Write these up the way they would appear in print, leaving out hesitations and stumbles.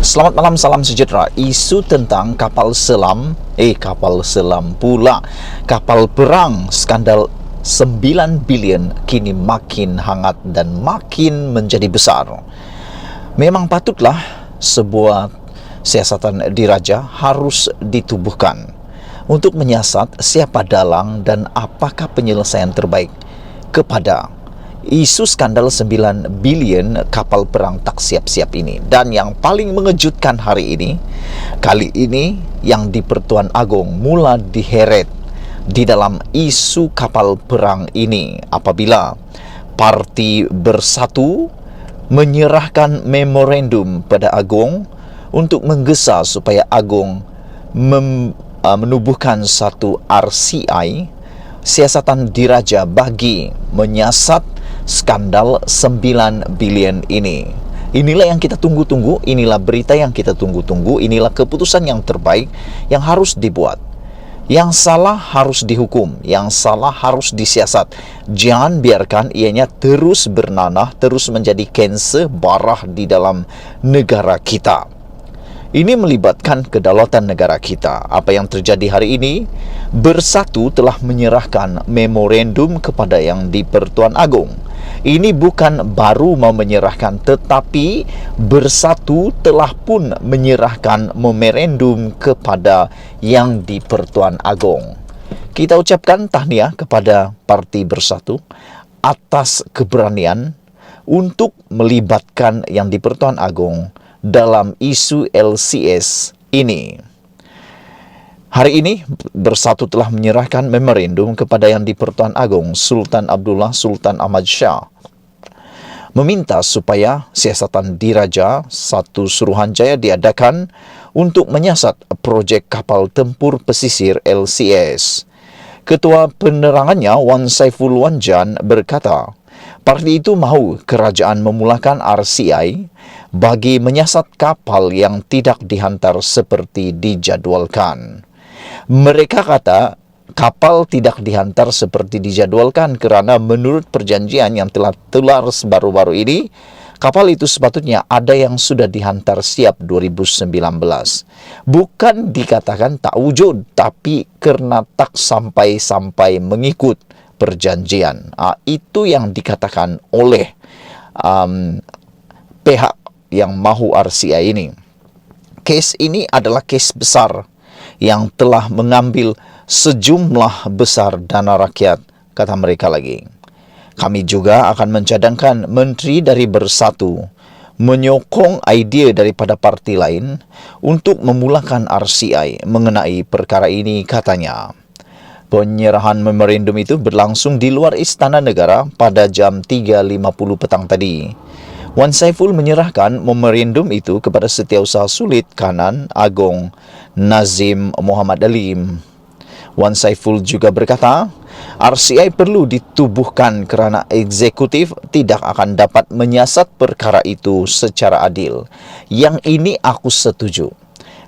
Selamat malam, salam sejahtera. Isu tentang kapal selam pula, kapal perang skandal 9 bilion kini makin hangat dan makin menjadi besar. Memang patutlah sebuah siasatan diraja harus ditubuhkan untuk menyiasat siapa dalang dan apakah penyelesaian terbaik kepada isu skandal 9 bilion kapal perang tak siap-siap ini. Dan yang paling mengejutkan hari ini, kali ini yang di Pertuan Agong mula diheret di dalam isu kapal perang ini apabila Parti Bersatu menyerahkan memorandum pada Agong untuk menggesa supaya Agong menubuhkan satu RCI, siasatan diraja bagi menyiasat skandal 9 bilion ini. Inilah yang kita tunggu-tunggu, inilah berita yang kita tunggu-tunggu, inilah keputusan yang terbaik yang harus dibuat. Yang salah harus dihukum, yang salah harus disiasat. Jangan biarkan ianya terus bernanah, terus menjadi kanser barah di dalam negara kita. Ini melibatkan kedaulatan negara kita. Apa yang terjadi hari ini, Bersatu telah menyerahkan memorandum kepada yang di Pertuan Agong. Ini bukan baru mau menyerahkan, tetapi Bersatu telah pun menyerahkan memorandum kepada yang di Pertuan Agong. Kita ucapkan tahniah kepada Parti Bersatu atas keberanian untuk melibatkan yang di Pertuan Agong dalam isu LCS ini. Hari ini Bersatu telah menyerahkan memorandum kepada yang di Pertuan Agong, Sultan Abdullah Sultan Ahmad Shah, meminta supaya siasatan diraja satu Suruhanjaya diadakan untuk menyiasat projek kapal tempur pesisir LCS. Ketua penerangannya Wan Saiful Wanjan berkata, parti itu mahu kerajaan memulakan RCI bagi menyiasat kapal yang tidak dihantar seperti dijadualkan. Mereka kata kapal tidak dihantar seperti dijadwalkan kerana menurut perjanjian yang telah keluar baru-baru ini, kapal itu sepatutnya ada yang sudah dihantar siap 2019. Bukan dikatakan tak wujud, tapi kerana tak sampai-sampai mengikut perjanjian. Itu yang dikatakan oleh pihak yang mahu RCI ini. Kes ini adalah kes besar yang telah mengambil sejumlah besar dana rakyat, kata mereka lagi. Kami juga akan mencadangkan menteri dari Bersatu menyokong idea daripada parti lain untuk memulakan RCI mengenai perkara ini, katanya. Penyerahan memorandum itu berlangsung di luar Istana Negara pada jam 3.50 petang tadi. Wan Saiful menyerahkan memorandum itu kepada Setiausaha Sulit Kanan Agong Nazim Muhammad Alim. Wan Saiful juga berkata, RCI perlu ditubuhkan kerana eksekutif tidak akan dapat menyiasat perkara itu secara adil. Yang ini aku setuju.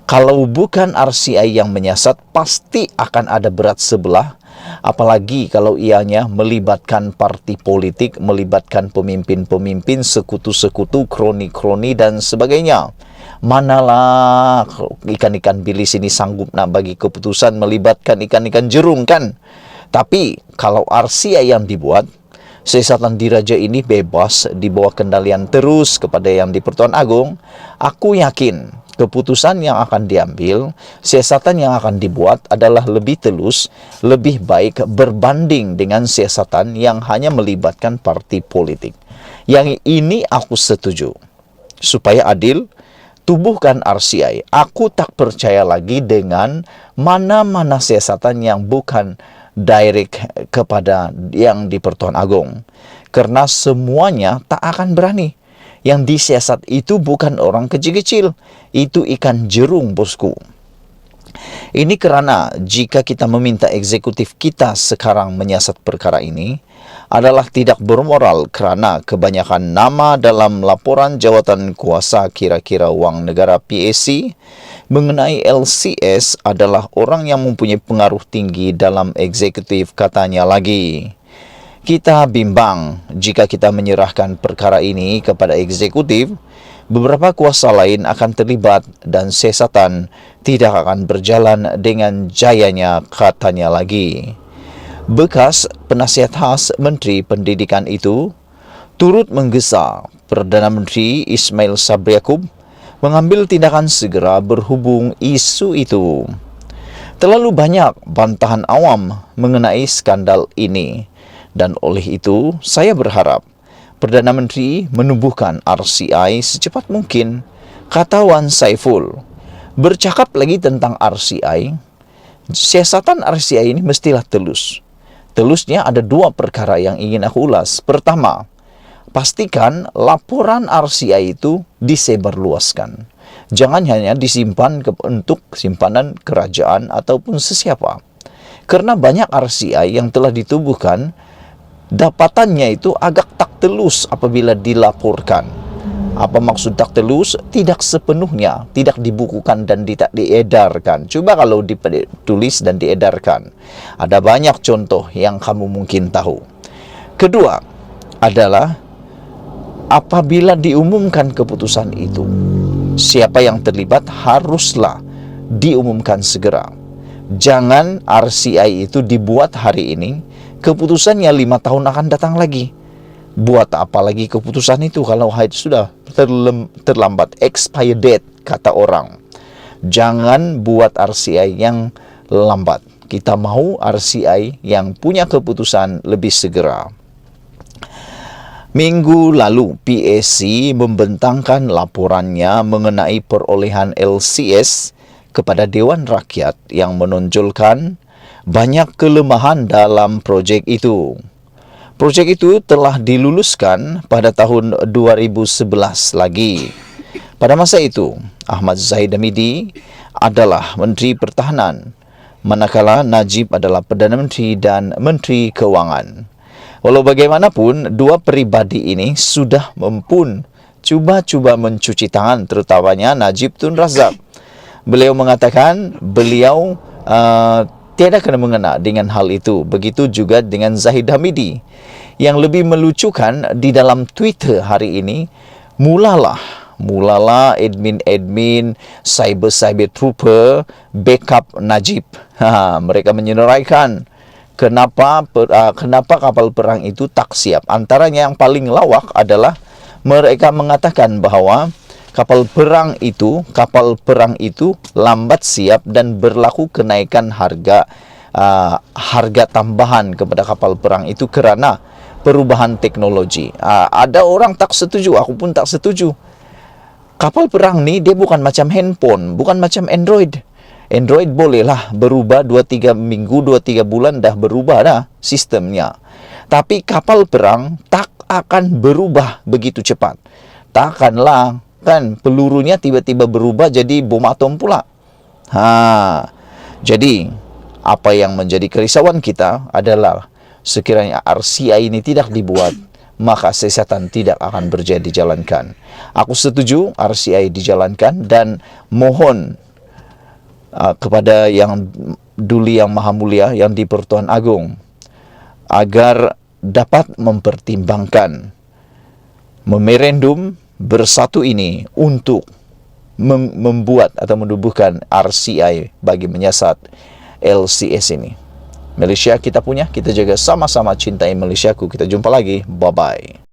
Kalau bukan RCI yang menyiasat, pasti akan ada berat sebelah. Apalagi kalau ianya melibatkan parti politik, melibatkan pemimpin-pemimpin, sekutu-sekutu, kroni-kroni dan sebagainya. Manalah ikan-ikan bilis ini sanggup nak bagi keputusan melibatkan ikan-ikan jerung, kan? Tapi kalau RCI yang dibuat, siasatan diraja ini bebas di bawah kendalian terus kepada yang di Pertuan Agong. Aku yakin keputusan yang akan diambil, siasatan yang akan dibuat adalah lebih telus, lebih baik berbanding dengan siasatan yang hanya melibatkan parti politik. Yang ini aku setuju. Supaya adil, tubuhkan RCI. Aku tak percaya lagi dengan mana-mana siasatan yang bukan direct kepada yang di Pertuan Agong. Kerana semuanya tak akan berani. Yang disiasat itu bukan orang kecil-kecil. Itu ikan jerung, bosku. Ini kerana jika kita meminta eksekutif kita sekarang menyiasat perkara ini adalah tidak bermoral kerana kebanyakan nama dalam laporan jawatan kuasa kira-kira wang negara PAC mengenai LCS adalah orang yang mempunyai pengaruh tinggi dalam eksekutif, katanya lagi. Kita bimbang jika kita menyerahkan perkara ini kepada eksekutif, beberapa kuasa lain akan terlibat dan siasatan tidak akan berjalan dengan jayanya, katanya lagi. Bekas penasihat khas Menteri Pendidikan itu turut menggesa Perdana Menteri Ismail Sabri Yaakob mengambil tindakan segera berhubung isu itu. Terlalu banyak bantahan awam mengenai skandal ini, dan oleh itu saya berharap Perdana Menteri menubuhkan RCI secepat mungkin, kata Wan Saiful. Bercakap lagi tentang RCI, siasatan RCI ini mestilah telus. Telusnya ada dua perkara yang ingin aku ulas. Pertama, pastikan laporan RCI itu disebarluaskan. Jangan hanya disimpan untuk simpanan kerajaan ataupun sesiapa. Karena banyak RCI yang telah ditubuhkan, dapatannya itu agak tak telus apabila dilaporkan. Apa maksud tak telus? Tidak sepenuhnya, tidak dibukukan dan tidak diedarkan. Coba kalau ditulis dan diedarkan. Ada banyak contoh yang kamu mungkin tahu. Kedua adalah apabila diumumkan keputusan itu, siapa yang terlibat haruslah diumumkan segera. Jangan RCI itu dibuat hari ini, keputusannya 5 tahun akan datang lagi. Buat apa lagi keputusan itu kalau sudah terlambat, expired date, kata orang. Jangan buat RCI yang lambat. Kita mau RCI yang punya keputusan lebih segera. Minggu lalu, PAC membentangkan laporannya mengenai perolehan LCS kepada Dewan Rakyat yang menonjolkan banyak kelemahan dalam projek itu. Projek itu telah diluluskan pada tahun 2011 lagi. Pada masa itu, Ahmad Zahid Hamidi adalah Menteri Pertahanan, manakala Najib adalah Perdana Menteri dan Menteri Keuangan. Walau bagaimanapun, dua pribadi ini sudah cuba mencuci tangan, terutamanya Najib Tun Razak. Beliau mengatakan beliau tiada kena mengena dengan hal itu. Begitu juga dengan Zahid Hamidi. Yang lebih melucukan, di dalam Twitter hari ini, mulalah admin cyber trooper backup Najib. Mereka menyenaraikan kenapa kapal perang itu tak siap. Antaranya yang paling lawak adalah mereka mengatakan bahwa kapal perang itu lambat siap dan berlaku kenaikan harga tambahan kepada kapal perang itu karena perubahan teknologi. Ada orang tak setuju, aku pun tak setuju. Kapal perang ni dia bukan macam handphone, bukan macam Android. Android bolehlah berubah 2-3 minggu, 2-3 bulan dah berubah dah sistemnya. Tapi kapal perang tak akan berubah begitu cepat. Takkanlah kan pelurunya tiba-tiba berubah jadi bom atom pula. Jadi apa yang menjadi kerisauan kita adalah sekiranya RCI ini tidak dibuat, maka siasatan tidak akan dijalankan. Aku setuju RCI dijalankan dan mohon kepada Yang Duli Yang Maha Mulia yang di Pertuan Agung agar dapat mempertimbangkan memorandum bersatu ini untuk membuat atau menubuhkan RCI bagi menyiasat LCS ini. Malaysia kita punya, kita jaga sama-sama cintai Malaysiaku. Kita jumpa lagi. Bye-bye.